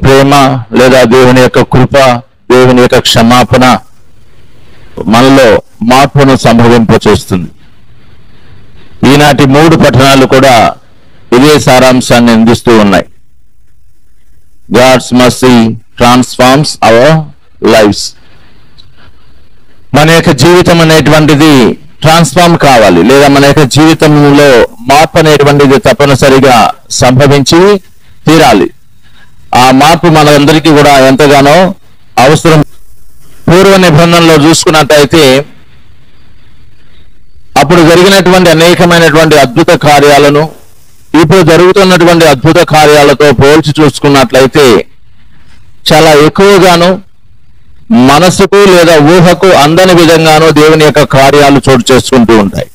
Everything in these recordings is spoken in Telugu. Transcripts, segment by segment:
ప్రేమ లేదా దేవుని యొక్క కృప, దేవుని యొక్క క్షమాపణ మనలో మార్పును సంభవింపచేస్తుంది. ఈనాటి 3 పఠనాలు కూడా ఇదే సారాంశాన్ని అందిస్తూ ఉన్నాయి. God's mercy transforms our lives. మన యొక్క జీవితం అనేటువంటిది ట్రాన్స్ఫార్మ్ కావాలి, లేదా మన యొక్క జీవితంలో మార్పు అనేటువంటిది తప్పనిసరిగా సంభవించి తీరాలి. ఆ మార్పు మనందరికీ కూడా ఎంతగానో అవసరం. పూర్వ నిబంధనలో చూసుకున్నట్టయితే అప్పుడు జరిగినటువంటి అనేకమైనటువంటి అద్భుత కార్యాలను ఇప్పుడు జరుగుతున్నటువంటి అద్భుత కార్యాలతో పోల్చి చూసుకున్నట్లయితే చాలా ఎక్కువగాను మనసుకు లేదా ఊహకు అందని విధంగానూ దేవుని యొక్క కార్యాలు చోటు చేసుకుంటూ ఉంటాయి.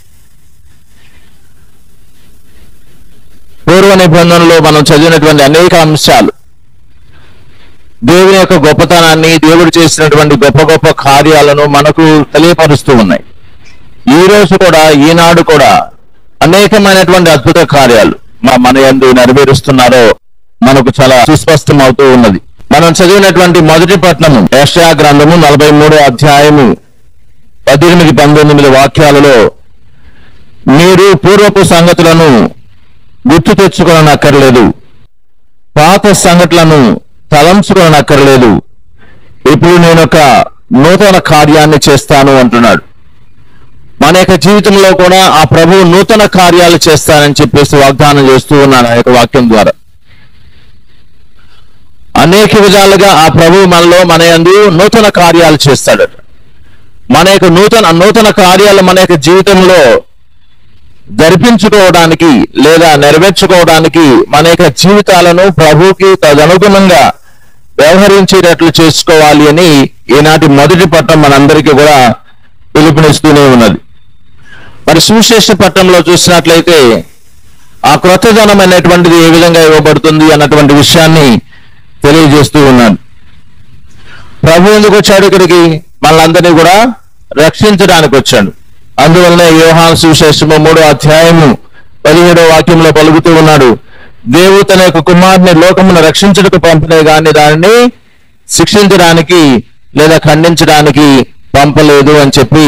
పూర్వ నిబంధనలో మనం చదివినటువంటి అనేక అంశాలు దేవుని యొక్క గొప్పతనాన్ని, దేవుడు చేసినటువంటి గొప్ప గొప్ప కార్యాలను మనకు తెలియపరుస్తూ ఉన్నాయి. ఈ రోజు కూడా, ఈనాడు కూడా అనేకమైనటువంటి అద్భుత కార్యాలు మన యందు నెరవేరుస్తున్నారో మనకు చాలా సుస్పష్టం అవుతూ ఉన్నది. మనం చదివినటువంటి మొదటి పట్టణము యెషయా గ్రంథము 43వ అధ్యాయము 18-19 వాక్యాలలో, మీరు పూర్వపు సంగతులను గుర్తు తెచ్చుకోనక్కర్లేదు, పాత సంగతులను తలంచుకోనక్కర్లేదు, ఇప్పుడు నేను ఒక నూతన కార్యాన్ని చేస్తాను అంటున్నాడు. మన యొక్క జీవితంలో కూడా ఆ ప్రభువు నూతన కార్యాలు చేస్తానని చెప్పేసి వాగ్దానం చేస్తూ ఉన్నాడు ఆ యొక్క వాక్యం ద్వారా. అనేక విధాలుగా ఆ ప్రభువు మనలో మన యందు నూతన కార్యాలు చేస్తాడట. మన యొక్క నూతన కార్యాలు మన యొక్క జీవితంలో జరిపించుకోవడానికి లేదా నెరవేర్చుకోవడానికి మన యొక్క జీవితాలను ప్రభువుకి తదనుగుణంగా వ్యవహరించేటట్లు చేసుకోవాలి అని ఈనాటి మొదటి పట్టణం మనందరికీ కూడా పిలుపునిస్తూనే ఉన్నది. మరి సువిశేష పట్టణంలో చూసినట్లయితే ఆ క్రొత్తదనం అనేటువంటిది ఏ విధంగా ఇవ్వబడుతుంది అన్నటువంటి విషయాన్ని తెలియజేస్తూ ఉన్నాను. ప్రభు ఎందుకు వచ్చాడు ఇక్కడికి? మనలందరినీ కూడా రక్షించడానికి వచ్చాడు. అందువల్లనే యోహాను సువిశేషము 3వ అధ్యాయము 17వ వాక్యంలో పలుకుతూ ఉన్నాడు, దేవుడు తన యొక్క కుమారుని లోకమును రక్షించుటకు పంపినే గాని దానిని శిక్షించడానికి లేదా ఖండించడానికి పంపలేదు అని చెప్పి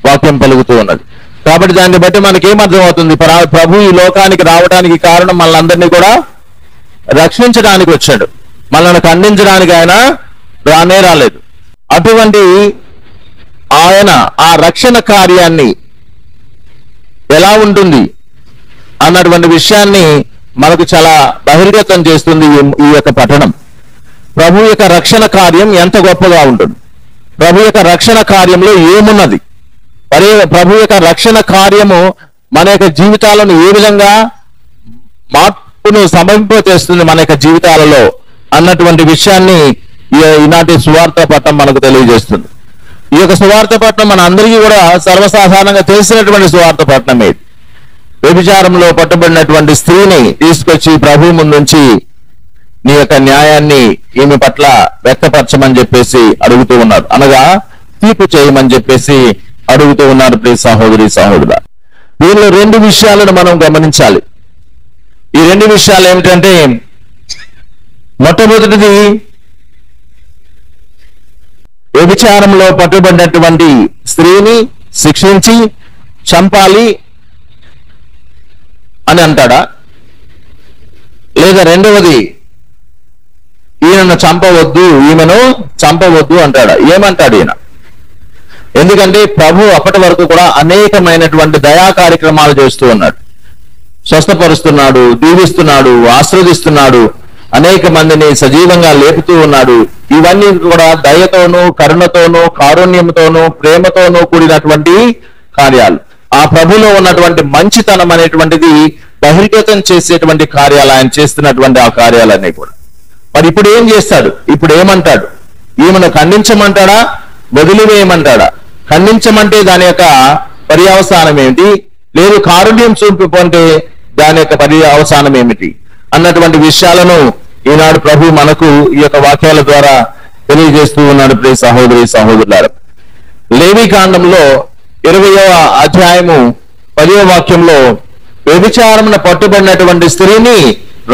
వాక్యం పలుకుతూ ఉన్నది. కాబట్టి దాన్ని బట్టి మనకేమర్థం అవుతుంది? ప్రభు ఈ లోకానికి రావడానికి కారణం మనలందరినీ కూడా రక్షించడానికి వచ్చాడు. మనల్ని ఖండించడానికి ఆయన రాలేదు. అటువంటి ఆయన ఆ రక్షణ కార్యాన్ని ఎలా ఉంటుంది అన్నటువంటి విషయాన్ని మనకు చాలా బహిర్గతం చేస్తుంది ఈ యొక్క పఠనం. ప్రభు యొక్క రక్షణ కార్యం ఎంత గొప్పగా ఉంటుంది, ప్రభు యొక్క రక్షణ కార్యంలో ఏమున్నది, మరి ప్రభు యొక్క రక్షణ కార్యము మన యొక్క జీవితాలను ఏ విధంగా మార్పును సంభవింపచేస్తుంది మన యొక్క జీవితాలలో అన్నటువంటి విషయాన్ని ఈనాటి సువార్త పట్టణం మనకు తెలియజేస్తుంది. ఈ యొక్క సువార్త పట్టణం మన అందరికీ కూడా సర్వసాధారణంగా తెలిసినటువంటి సువార్త పట్టణమే. వ్యభిచారంలో పట్టుబడినటువంటి స్త్రీని తీసుకొచ్చి ప్రభు ముందుంచి నీ యొక్క న్యాయాన్ని ఈమె పట్ల వ్యక్తపరచమని చెప్పేసి అడుగుతూ ఉన్నారు, అనగా తీర్పు చేయమని చెప్పేసి అడుగుతూ ఉన్నారు. ప్రియ సహోదరి సహోదరుడా, దీనిలో 2 విషయాలను మనం గమనించాలి. ఈ 2 విషయాలు ఏమిటంటే, మొట్టమొదటిది వ్యభిచారంలో పట్టుబడినటువంటి స్త్రీని శిక్షించి చంపాలి అని అంటాడా? లేదా రెండవది ఈయనను చంపవద్దు, ఈమెను చంపవద్దు అంటాడా? ఏమంటాడు ఈయన? ఎందుకంటే ప్రభు అప్పటి వరకు కూడా అనేకమైనటువంటి దయా కార్యక్రమాలు చేస్తూ ఉన్నాడు. స్వస్థపరుస్తున్నాడు, దీవిస్తున్నాడు, ఆశీర్వదిస్తున్నాడు, అనేక మందిని సజీవంగా లేపుతూ ఉన్నాడు. ఇవన్నీ కూడా దయతోనూ కరుణతోనూ కారుణ్యంతోనూ ప్రేమతోనూ కూడినటువంటి కార్యాలు. ఆ ప్రభులో ఉన్నటువంటి మంచితనం అనేటువంటిది బహిర్గతం చేసేటువంటి కార్యాలు ఆయన చేస్తున్నటువంటి ఆ కార్యాలన్నీ కూడా. మరి ఇప్పుడు ఏం చేస్తాడు? ఇప్పుడు ఏమంటాడు? ఈమెను ఖండించమంటాడా, వదిలివేయమంటాడా? ఖండించమంటే దాని యొక్క పర్యవసానం ఏమిటి, లేదు కారుణ్యం చూపుకుంటే దాని యొక్క పర్యవసానం ఏమిటి అన్నటువంటి విషయాలను ఈనాడు ప్రభు మనకు ఈ యొక్క వాక్యాల ద్వారా తెలియజేస్తూ ఉన్నాడు. ప్రియ సహోదరి సహోదరులారా, లేవి కాండంలో 20వ అధ్యాయము 10వ వాక్యంలో వ్యభిచారమున పట్టుబడినటువంటి స్త్రీని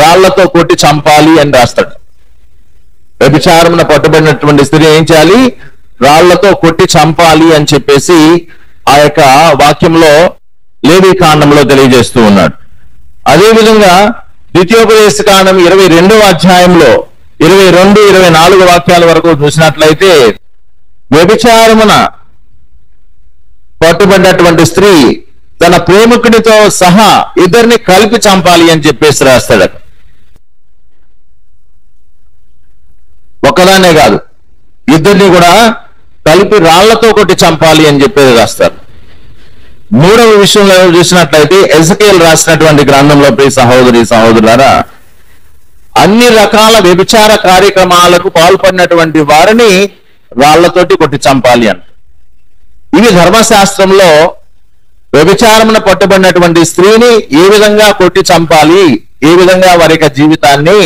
రాళ్లతో కొట్టి చంపాలి అని రాస్తాడు. వ్యభిచారమున పట్టుబడినటువంటి స్త్రీ ఏం చేయాలి? రాళ్లతో కొట్టి చంపాలి అని చెప్పేసి ఆ యొక్క వాక్యంలో లేవీకాండంలో తెలియజేస్తూ ఉన్నాడు. అదేవిధంగా ద్వితీయోపదేశ కాండం 22వ అధ్యాయంలో 22, 24 వాక్యాల వరకు చూసినట్లయితే వ్యభిచారమున పట్టుబడినటువంటి స్త్రీ తన ప్రేమికుడితో సహా ఇద్దరిని కలిపి చంపాలి అని చెప్పేసి రాస్తాడు. ఒక్కదాన్నే కాదు, ఇద్దరిని కూడా కలిపి రాళ్లతో కొట్టి చంపాలి అని చెప్పేసి రాస్తారు. మూడవ విషయంలో చూసినట్లయితే ఎజెకియెల్ రాసినటువంటి గ్రంథంలో ప్రియ సహోదరి సహోదరులారా, అన్ని రకాల వ్యభిచార కార్యక్రమాలకు పాల్పడినటువంటి వారిని రాళ్లతోటి కొట్టి చంపాలి అని. ఇవి ధర్మశాస్త్రంలో వ్యభిచారమున పట్టుబడినటువంటి స్త్రీని ఏ విధంగా కొట్టి చంపాలి, ఏ విధంగా వారి యొక్క జీవితాన్ని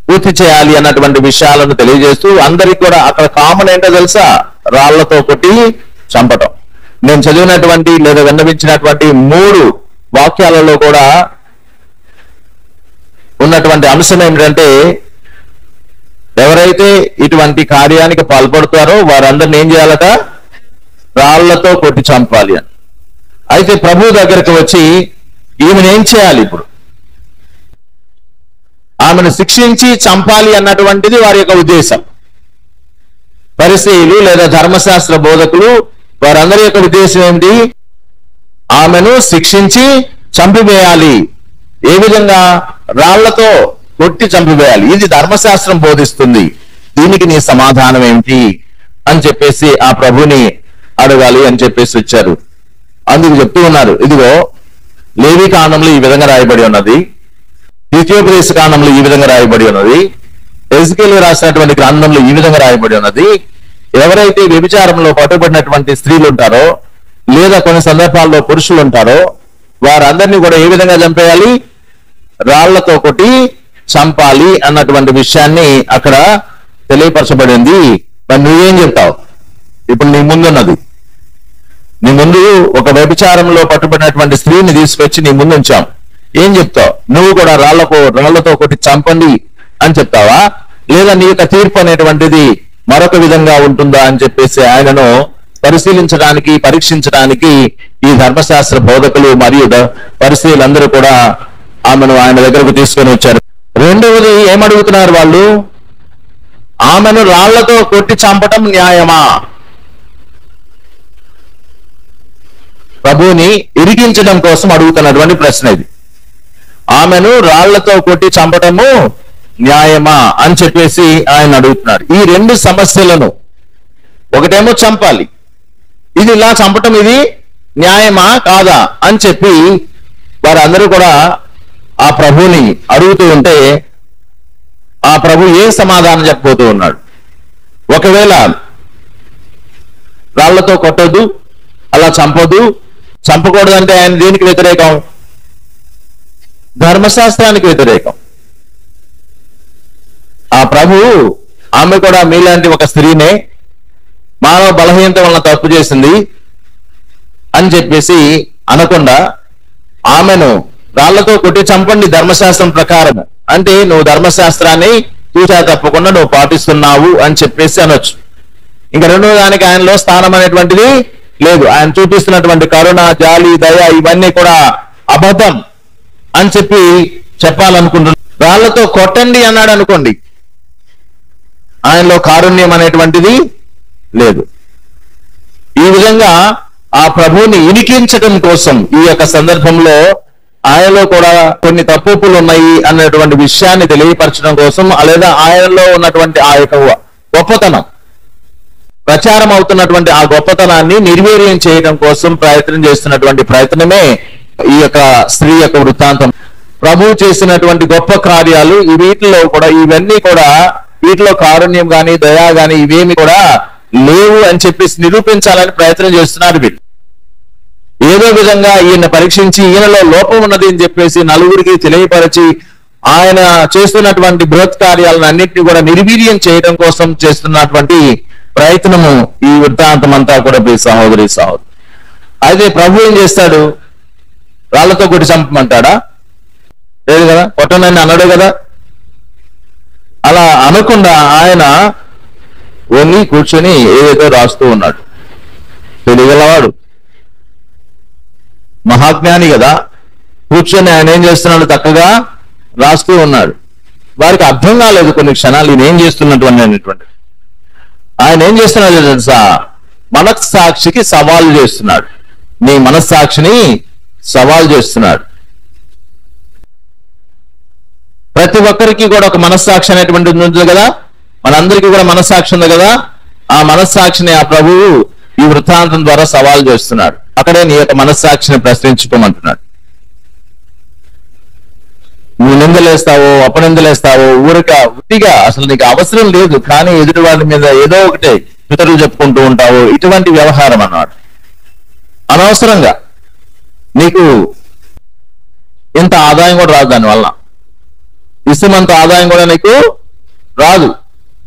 పూర్తి చేయాలి అన్నటువంటి విషయాలను తెలియజేస్తూ అందరికి కూడా అక్కడ కామన్ ఏంటో తెలుసా? రాళ్లతో కొట్టి చంపటం. నేను చదివినటువంటి లేదా విన్నవించినటువంటి 3 వాక్యాలలో కూడా ఉన్నటువంటి అంశం ఏమిటంటే, ఎవరైతే ఇటువంటి కార్యానికి పాల్పడతారో వారందరిని ఏం చేయాలట? రాళ్లతో కొట్టి చంపాలి అని. అయితే ప్రభు దగ్గరకు వచ్చి ఈమెను ఏం చేయాలి? ఇప్పుడు ఆమెను శిక్షించి చంపాలి అన్నటువంటిది వారి యొక్క ఉద్దేశం. పరిసయ్యులు లేదా ధర్మశాస్త్ర బోధకులు వారందరి యొక్క ఉద్దేశం ఏంటి? ఆమెను శిక్షించి చంపివేయాలి. ఏ విధంగా? రాళ్లతో కొట్టి చంపివేయాలి. ఇది ధర్మశాస్త్రం బోధిస్తుంది. దీనికి నీ సమాధానం ఏమిటి అని చెప్పేసి ఆ ప్రభుని అడగాలి అని చెప్పేసి వచ్చారు. అందుకు చెప్తూ ఉన్నారు, ఇదిగో లేవీకాండంలో ఈ విధంగా రాయబడి ఉన్నది, ద్వితీయోపదేశ కాండంలో ఈ విధంగా రాయబడి ఉన్నది, ఎజెకియెల్ రాసినటువంటి గ్రంథంలో ఈ విధంగా రాయబడి ఉన్నది. ఎవరైతే వ్యభిచారంలో పట్టుబడినటువంటి స్త్రీలు ఉంటారో లేదా కొన్ని సందర్భాల్లో పురుషులు ఉంటారో వారందరినీ కూడా ఏ విధంగా చంపేయాలి? రాళ్లతో కొట్టి చంపాలి అన్నటువంటి విషయాన్ని అక్కడ తెలియపరచబడింది. మరి నువ్వేం చెప్తావు? ఇప్పుడు నీ ముందున్నది, నీ ముందు ఒక వ్యభిచారంలో పట్టుబడినటువంటి స్త్రీని తీసుకొచ్చి నీ ముందు ఉంచాం. ఏం చెప్తావు? నువ్వు కూడా రాళ్లతో కొట్టి చంపండి అని చెప్తావా? లేదా నీ యొక్క తీర్పు అనేటువంటిది మరొక విధంగా ఉంటుందా అని చెప్పేసి ఆయనను పరిశీలించడానికి, పరీక్షించడానికి ఈ ధర్మశాస్త్ర బోధకులు మరియు పరిశీలందరూ కూడా ఆమెను ఆయన దగ్గరకు తీసుకొని వచ్చారు. రెండవది ఏమడుగుతున్నారు వాళ్ళు? ఆమెను రాళ్లతో కొట్టి చంపటం న్యాయమా? ప్రభువుని ఇరికించడం కోసం అడుగుతున్నటువంటి ప్రశ్న ఇది. ఆమెను రాళ్లతో కొట్టి చంపటము న్యాయమా అని చెప్పేసి ఆయన అడుగుతున్నారు. ఈ 2 సమస్యలను, ఒకటేమో చంపాలి, ఇది ఇలా చంపటం ఇది న్యాయమా కాదా అని చెప్పి వారందరూ కూడా ఆ ప్రభువుని అడుగుతూ ఉంటే ఆ ప్రభు ఏ సమాధానం చెప్పబోతూ ఉన్నాడు? ఒకవేళ రాళ్లతో కొట్టొద్దు, అలా చంపొద్దు, చంపకూడదంటే ఆయన దేనికి వ్యతిరేకం? ధర్మశాస్త్రానికి వ్యతిరేకం. ఆ ప్రభు ఆమె కూడా మీలాంటి ఒక స్త్రీనే, మానవ బలహీనత వలన తప్పు చేసింది అని చెప్పేసి అనకుండా ఆమెను రాళ్లతో కొట్టి చంపండి ధర్మశాస్త్రం ప్రకారం అంటే నువ్వు ధర్మశాస్త్రాన్ని చూసా తప్పకుండా నువ్వు పాటిస్తున్నావు అని చెప్పేసి అనొచ్చు. ఇంకా రెండో దానికి ఆయనలో స్థానం అనేటువంటిది లేదు. ఆయన చూపిస్తున్నటువంటి కరుణ, జాలి, దయ ఇవన్నీ కూడా అబద్ధం అని చెప్పి చెప్పాలనుకుంటున్నాను. రాళ్లతో కొట్టండి అన్నాడు అనుకోండి, ఆయనలో కారుణ్యం అనేటువంటిది లేదు. ఈ విధంగా ఆ ప్రభువుని ఇనికించడం కోసం ఈ యొక్క సందర్భంలో ఆయనలో కూడా కొన్ని తప్పులు ఉన్నాయి అన్నటువంటి విషయాన్ని తెలియపరచడం కోసం, లేదా ఆయనలో ఉన్నటువంటి ఆ యొక్క గొప్పతనం, ప్రచారం అవుతున్నటువంటి ఆ గొప్పతనాన్ని నిర్వీర్యం చేయడం కోసం ప్రయత్నం చేస్తున్నటువంటి ప్రయత్నమే ఈ యొక్క స్త్రీ యొక్క వృత్తాంతం. ప్రభువు చేసినటువంటి గొప్ప కార్యాలు వీటిలో కూడా, ఇవన్నీ కూడా వీటిలో కారుణ్యం గాని దయా గాని ఇవేమి కూడా లేవు అని చెప్పేసి నిరూపించాలని ప్రయత్నం చేస్తున్నారు వీళ్ళు. ఏదో విధంగా ఈయన పరీక్షించి ఈయనలో లోపం ఉన్నది అని చెప్పేసి నలుగురికి తెలియపరిచి ఆయన చేస్తున్నటువంటి బృహత్ కార్యాలను అన్నింటినీ కూడా నిర్వీర్యం చేయడం కోసం చేస్తున్నటువంటి ప్రయత్నము ఈ వృత్తాంతం అంతా కూడా సహోదరి సహోదరు. అయితే ప్రభు ఏం చేస్తాడు? రాళ్లతో కొట్టి చంపమంటాడా? లేదు కదా, కొట్టనని అన్నాడు కదా. అలా అనకుండా ఆయన ఓన్లీ కూర్చొని ఏదేదో రాస్తూ ఉన్నాడు. తెలియగలవాడు, మహాజ్ఞాని కదా, కూర్చొని ఆయన ఏం చేస్తున్నాడు, చక్కగా రాస్తూ ఉన్నాడు. వారికి అర్థం కాలేదు కొన్ని క్షణాలు ఈయన ఏం చేస్తున్నటువంటి. ఆయన ఏం చేస్తున్నాడు తెలుసా, మనస్సాక్షికి సవాల్ చేస్తున్నాడు. నీ మనస్సాక్షిని సవాల్ చేస్తున్నాడు. ప్రతి ఒక్కరికి కూడా ఒక మనస్సాక్షి అనేటువంటి ఉంటుంది కదా, మనందరికీ కూడా మనస్సాక్షి ఉంది కదా. ఆ మనస్సాక్షిని ఆ ప్రభువు ఈ వృత్తాంతం ద్వారా సవాల్ చేస్తున్నాడు. అక్కడే నీ యొక్క మనస్సాక్షిని ప్రశ్నించుకోమంటున్నాడు. నువ్వు నిందలేస్తావో అపనిందలేస్తావో ఉట్టిగా అసలు నీకు అవసరం లేదు, కానీ ఎదుటి వాళ్ళ మీద ఏదో ఒకటే ఇతరులు చెప్పుకుంటూ ఉంటావు. ఇటువంటి వ్యవహారం అన్నాడు. అనవసరంగా నీకు ఇంత ఆదాయం కూడా రాదు, దానివల్ల ఇసుమంత ఆదాయం కూడా నీకు రాదు.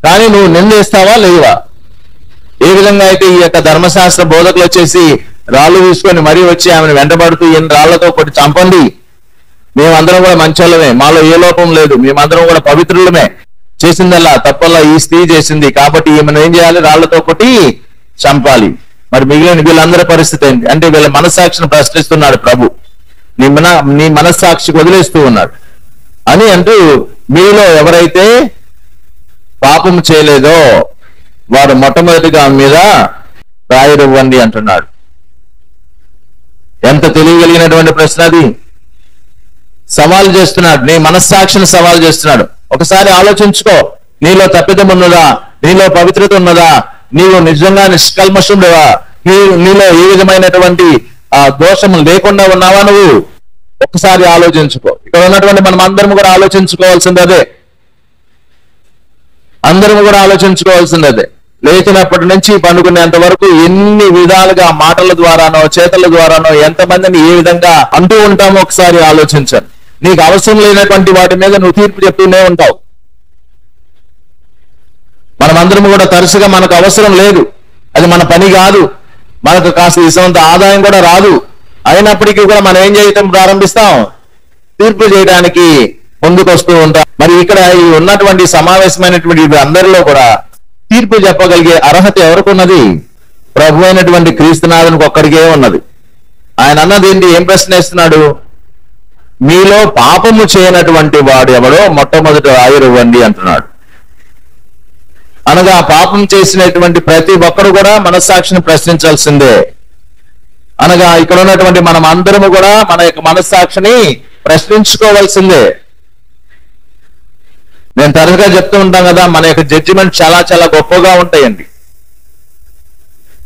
కానీ నువ్వు నిందేస్తావా లేవా? ఏ విధంగా అయితే ఈ యొక్క ధర్మశాస్త్ర బోధకులు వచ్చేసి రాళ్ళు తీసుకొని మరీ వచ్చి ఆమెను వెంటబడుతూ ఈయన రాళ్లతో కొట్టి చంపండి, మేమందరం కూడా మంచోళ్ళమే, మాలో ఏ లోపం లేదు, మేమందరం కూడా పవిత్రులమే, చేసిందల్లా తప్పల్లా ఈ స్త్రీ చేసింది, కాబట్టి ఈమెను ఏం చేయాలి, రాళ్లతో కొట్టి చంపాలి. మరి మిగిలిన వీళ్ళందరి పరిస్థితి ఏంటి అంటే వీళ్ళ మనస్సాక్షిని ప్రశ్నిస్తున్నాడు ప్రభు. నీ మనస్సాక్షికి వదిలేస్తూ ఉన్నాడు అని అంటూ, మీలో ఎవరైతే పాపం చేయలేదో వారు మొట్టమొదటిగా మీద రాయనివ్వండి అంటున్నాడు. ఎంత తెలియగలిగినటువంటి ప్రశ్న అది. సవాల్ చేస్తున్నాడు, నీ మనస్సాక్షిని సవాల్ చేస్తున్నాడు. ఒకసారి ఆలోచించుకో, నీలో తప్పిదం ఉన్నదా, నీలో పవిత్రత ఉన్నదా, నీవు నిజంగా నిష్కల్మషుడువా, నీలో ఏ విధమైనటువంటి దోషం లేకుండా ఉన్నావా నువ్వు? ఒకసారి ఆలోచించుకో. ఇక్కడ ఉన్నటువంటి మనం అందరం కూడా ఆలోచించుకోవాల్సింది అదే. అందరం కూడా ఆలోచించుకోవాల్సింది అదే. లేచినప్పటి నుంచి పండుకునేంత వరకు ఎన్ని విధాలుగా మాటల ద్వారానో చేతల ద్వారానో ఎంతమందిని ఏ విధంగా అంటూ ఉంటామో ఒకసారి ఆలోచించాను. నీకు అవసరం లేనటువంటి వాటి మీద నువ్వు తీర్పు చెప్తూనే ఉంటావు. మనమందరం కూడా తరచుగా మనకు అవసరం లేదు, అది మన పని కాదు, మనకు కాస్త ఇసంత ఆదాయం కూడా రాదు, అయినప్పటికీ కూడా మనం ఏం చేయటం ప్రారంభిస్తాం, తీర్పు చేయడానికి ముందుకు వస్తూ ఉంటాం. మరి ఇక్కడ ఈ ఉన్నటువంటి సమావేశమైనటువంటి అందరిలో కూడా తీర్పు చెప్పగలిగే అర్హత ఎవరికి ఉన్నది? ప్రభు అయినటువంటి క్రీస్తునాథునికి ఒక్కడికే ఉన్నది. ఆయన అన్నది ఏంటి, ఏం ప్రశ్న వేస్తున్నాడు? మీలో పాపము చేయనటువంటి వాడు ఎవడో మొట్టమొదటి రాయనివ్వండి అంటున్నాడు. అనగా పాపం చేసినటువంటి ప్రతి ఒక్కరు కూడా మనస్సాక్షిని ప్రశ్నించాల్సిందే. అనగా ఇక్కడ ఉన్నటువంటి మనం అందరము కూడా మన యొక్క మనస్సాక్షిని ప్రశ్నించుకోవాల్సిందే. నేను తరచుగా చెప్తూ ఉంటాం కదా, మన యొక్క జడ్జిమెంట్ చాలా చాలా గొప్పగా ఉంటాయండి.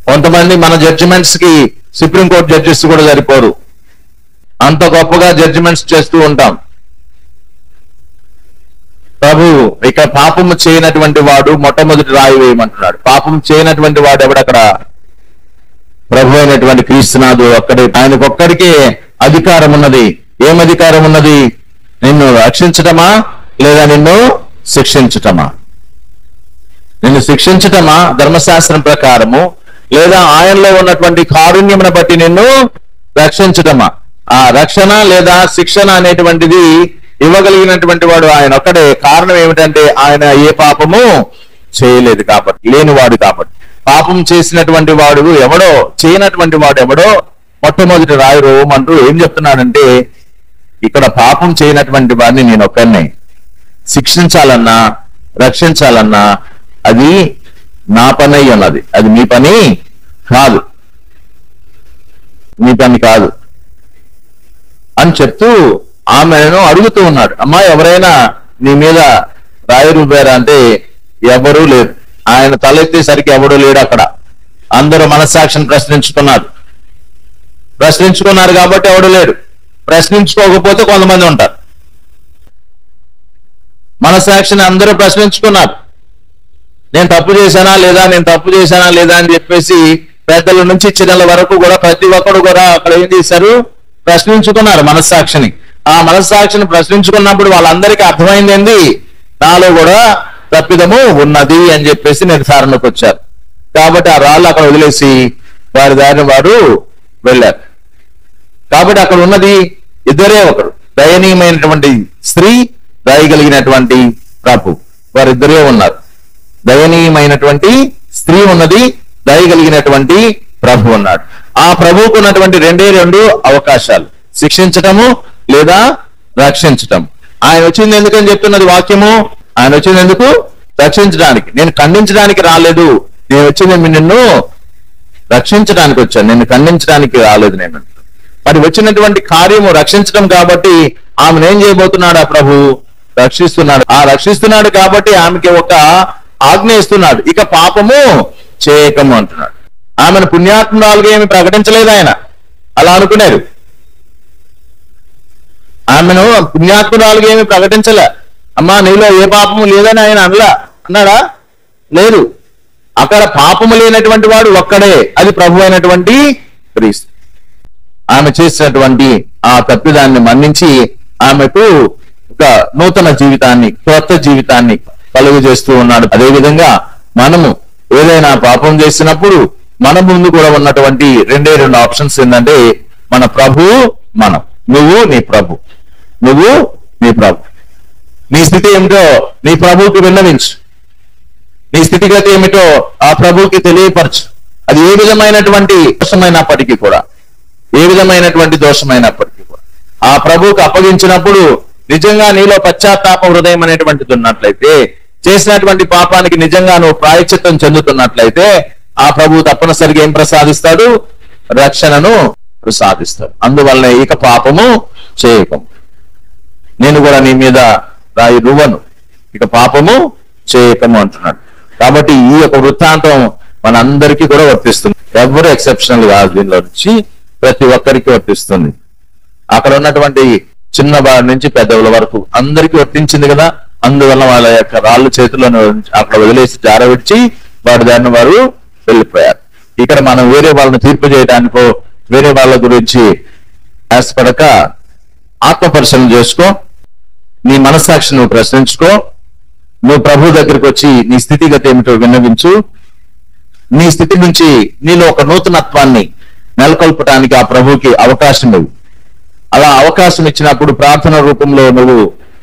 కొంతమంది మన జడ్జిమెంట్స్ కి సుప్రీంకోర్టు జడ్జెస్ కూడా సరిపోరు, అంత గొప్పగా జడ్జిమెంట్స్ చేస్తూ ఉంటాం. ప్రభు ఇక్కడ పాపము చేయనటువంటి వాడు మొట్టమొదటి రాయి వేయమంటున్నాడు. పాపం చేయనటువంటి వాడు ఎవడక్కడ? ప్రభు అయినటువంటి క్రీస్తునాథుడు ఒక్కడే. ఆయనకొక్కడికే అధికారం ఉన్నది. ఏం అధికారం ఉన్నది? నిన్ను రక్షించటమా లేదా నిన్ను శిక్షించటమా? నిన్ను శిక్షించటమా ధర్మశాస్త్రం ప్రకారము, లేదా ఆయనలో ఉన్నటువంటి కారుణ్యమును బట్టి నిన్ను రక్షించటమా? ఆ రక్షణ లేదా శిక్షణ అనేటువంటిది ఇవ్వగలిగినటువంటి వాడు ఆయన ఒక్కడే. కారణం ఏమిటంటే ఆయన ఏ పాపము చేయలేదు కాబట్టి, లేనివాడు కాబట్టి. పాపం చేసినటువంటి వాడు ఎవడో, చేయనటువంటి వాడు ఎవడో మొట్టమొదటి రాయరు అంటూ ఏం చెప్తున్నాడంటే, ఇక్కడ పాపం చేయనటువంటి వాడిని నేను ఒక్కడినే. శిక్షించాలన్నా రక్షించాలన్నా అది నా పని అయి ఉన్నది, అది మీ పని కాదు, మీ పని కాదు అని చెప్తూ ఆమెను అడుగుతూ ఉన్నాడు. అమ్మా ఎవరైనా నీ మీద రాయి రుబ్బారా అంటే ఎవరూ లేరు. ఆయన తలెత్తేసరికి ఎవడూ లేడు అక్కడ. అందరూ మనస్సాక్షిని ప్రశ్నించుకున్నారు కాబట్టి ఎవడు లేడు. ప్రశ్నించుకోకపోతే కొంతమంది ఉంటారు. మనస్సాక్షిని అందరూ ప్రశ్నించుకున్నారు. నేను తప్పు చేశానా లేదా, నేను తప్పు చేశానా లేదా అని చెప్పేసి పెద్దల నుంచి చిన్నల వరకు కూడా ప్రతి ఒక్కరు కూడా అక్కడ ఏం చేశారు, ప్రశ్నించుకున్నారు మనస్సాక్షిని. ఆ మనస్సాక్షిని ప్రశ్నించుకున్నప్పుడు వాళ్ళందరికీ అర్థమైంది ఏంది, నాలో కూడా తప్పిదము ఉన్నది అని చెప్పేసి నిర్ధారణకు వచ్చారు. కాబట్టి ఆ రాళ్ళు అక్కడ వదిలేసి వారి దారిని వారు వెళ్ళారు. కాబట్టి అక్కడ ఉన్నది ఇద్దరే, ఒకరు దయనీయమైనటువంటి స్త్రీ, దయగలిగినటువంటి ప్రభు. వారిద్దరే ఉన్నారు. దయనీయమైనటువంటి స్త్రీ ఉన్నది, దయగలిగినటువంటి ప్రభు ఉన్నాడు. ఆ ప్రభువుకు ఉన్నటువంటి రెండు అవకాశాలు, శిక్షించటము లేదా రక్షించటం. ఆయన వచ్చింది ఎందుకని చెప్తున్నది వాక్యము? ఆయన వచ్చింది ఎందుకు? రక్షించడానికి. నేను ఖండించడానికి రాలేదు, నేను వచ్చింది నిన్ను రక్షించడానికి వచ్చాను, నిన్ను ఖండించడానికి రాలేదు నేను. మరి వచ్చినటువంటి కార్యము రక్షించడం కాబట్టి ఆమెను ఏం చేయబోతున్నాడు? ఆ ప్రభు రక్షిస్తున్నాడు. ఆ రక్షిస్తున్నాడు కాబట్టి ఆమెకి ఒక ఆజ్ఞ ఇస్తున్నాడు, ఇక పాపము చేయకము అంటున్నాడు. ఆమెను పుణ్యాత్మురాలుగా ఏమి ప్రకటించలేదు ఆయన. అలా అనుకున్నారు. ఆమెను పుణ్యాత్మురాలుగా ఏమి ప్రకటించలే. అమ్మా నీలో ఏ పాపము లేదని ఆయన అన్నాడా? లేదు. అక్కడ పాపము లేనటువంటి వాడు ఒక్కడే, అది ప్రభు అయినటువంటి క్రీస్తు. ఆమె చేసినటువంటి ఆ తప్పిదాన్ని మన్నించి ఆమెకు ఒక నూతన జీవితాన్ని, కొత్త జీవితాన్ని కలుగు చేస్తూ ఉన్నాడు. అదేవిధంగా మనము ఏదైనా పాపం చేసినప్పుడు మన ముందు కూడా ఉన్నటువంటి రెండు ఆప్షన్స్ ఏంటంటే, మన ప్రభు, మనం. నువ్వు నీ ప్రభు, నువ్వు నీ ప్రభు. నీ స్థితి ఏమిటో నీ ప్రభువుకి విన్నవించు. నీ స్థితిగతి ఏమిటో ఆ ప్రభువుకి తెలియపరచు. అది ఏ విధమైనటువంటి దోషమైనప్పటికీ కూడా, ఏ విధమైనటువంటి దోషమైనప్పటికీ కూడా ఆ ప్రభువుకి అప్పగించినప్పుడు నిజంగా నీలో పశ్చాత్తాప హృదయం అనేటువంటిది ఉన్నట్లయితే, చేసినటువంటి పాపానికి నిజంగా నువ్వు ప్రాయశ్చిత్తం చెందుతున్నట్లయితే, ఆ ప్రభువు తప్పనిసరిగా ఏం ప్రసాదిస్తాడు? రక్షణను ప్రసాదిస్తాడు. అందువల్ల ఇక పాపము చేయకము, నేను కూడా నీ మీద రాయి రువ్వను, ఇక పాపము చేయకము అంటున్నాడు. కాబట్టి ఈ యొక్క వృత్తాంతం మనందరికీ కూడా వర్తిస్తుంది. ఎవరు ఎక్సెప్షనల్ కాదు, దీనిలో నుంచి ప్రతి ఒక్కరికి వర్తిస్తుంది. అక్కడ ఉన్నటువంటి చిన్న వారి నుంచి పెద్దవాళ్ళ వరకు అందరికీ వర్తించింది కదా. అందువల్ల వాళ్ళ యొక్క రాళ్ళు చేతులను అక్కడ వదిలేసి జారవిడిచి వాడి దాన్ని వారు వెళ్ళిపోయారు. ఇక్కడ మనం వేరే వాళ్ళని తీర్పు చేయడానికో వేరే వాళ్ళ గురించి ఆశపడక ఆత్మ పరిశీలన చేసుకో, నీ మనస్సాక్షి నువ్వు ప్రశ్నించుకో, నువ్వు ప్రభు దగ్గరికి వచ్చి నీ స్థితిగతి ఏమిటో విన్నవించు. నీ స్థితి నుంచి నీలో ఒక నూతనత్వాన్ని నెలకొల్పడానికి ఆ ప్రభుకి అవకాశం ఇవ్వు. అలా అవకాశం ఇచ్చినప్పుడు ప్రార్థన రూపంలో నువ్వు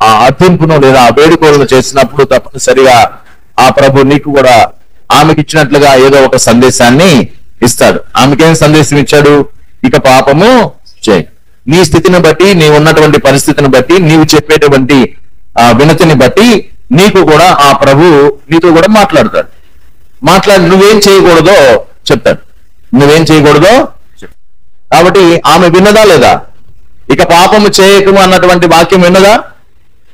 ఆ అర్థింపును లేదా ఆ వేడుకోలను చేసినప్పుడు తప్పనిసరిగా ఆ ప్రభు నీకు కూడా ఆమెకి ఇచ్చినట్లుగా ఏదో ఒక సందేశాన్ని ఇస్తాడు. ఆమెకేం సందేశం ఇచ్చాడు? ఇక పాపము చేయి. నీ స్థితిని బట్టి, నీ ఉన్నటువంటి పరిస్థితిని బట్టి, నీవు చెప్పేటువంటి ఆ వినతిని బట్టి నీకు కూడా ఆ ప్రభు నీతో కూడా మాట్లాడతాడు. మాట్లాడి నువ్వేం చేయకూడదో చెప్తాడు. నువ్వేం చేయకూడదో. కాబట్టి ఆమె విన్నదా లేదా? ఇక పాపము చేయకము అన్నటువంటి వాక్యం విన్నదా?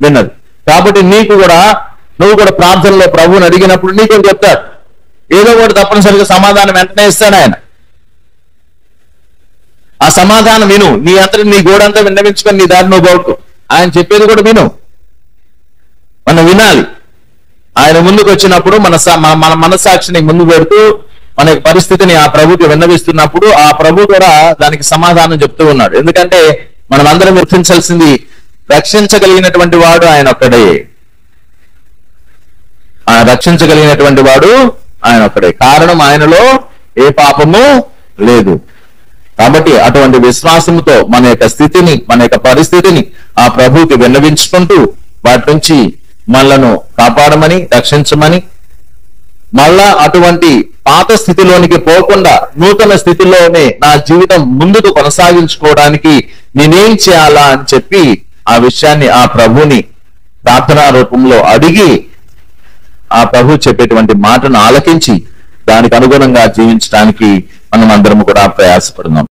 విన్నది. కాబట్టి నీకు కూడా, నువ్వు కూడా ప్రార్థనలో ప్రభువుని అడిగినప్పుడు నీకు చెప్తాడు. ఏదో ఒకటి తప్పనిసరిగా సమాధానం వెంటనే ఇస్తాడు ఆయన. ఆ సమాధానం విను. నీ అంతటి నీ గోడంతా విన్నవించుకొని నీ దారి నువ్వు పోకు. ఆయన చెప్పేది కూడా విను. మనం వినాలి. ఆయన ముందుకు వచ్చినప్పుడు మన మనస్సాక్షిని ముందు పెడుతూ మన పరిస్థితిని ఆ ప్రభుకి విన్నవిస్తున్నప్పుడు ఆ ప్రభు కూడా దానికి సమాధానం చెప్తూ ఉన్నాడు. ఎందుకంటే మనం అందరం గుర్తించాల్సింది, రక్షించగలిగినటువంటి వాడు ఆయన ఒక్కడే. రక్షించగలిగినటువంటి వాడు ఆయన ఒక్కడే. కారణం ఆయనలో ఏ పాపము లేదు. కాబట్టి అటువంటి విశ్వాసముతో మన యొక్క స్థితిని, మన యొక్క పరిస్థితిని ఆ ప్రభువుకి విన్నవించుకుంటూ వాటి నుంచి మనలను కాపాడమని, రక్షించమని, మళ్ళా అటువంటి పాత స్థితిలోనికి పోకుండా నూతన స్థితిలోనే నా జీవితం ముందుకు కొనసాగించుకోవడానికి నేనేం చేయాలా అని చెప్పి ఆ విషయాన్ని ఆ ప్రభుని ప్రార్థనా రూపంలో అడిగి ఆ ప్రభు చెప్పేటువంటి మాటను ఆలకించి దానికి అనుగుణంగా జీవించడానికి మనం అందరం కూడా ప్రయాసపడున్నాం.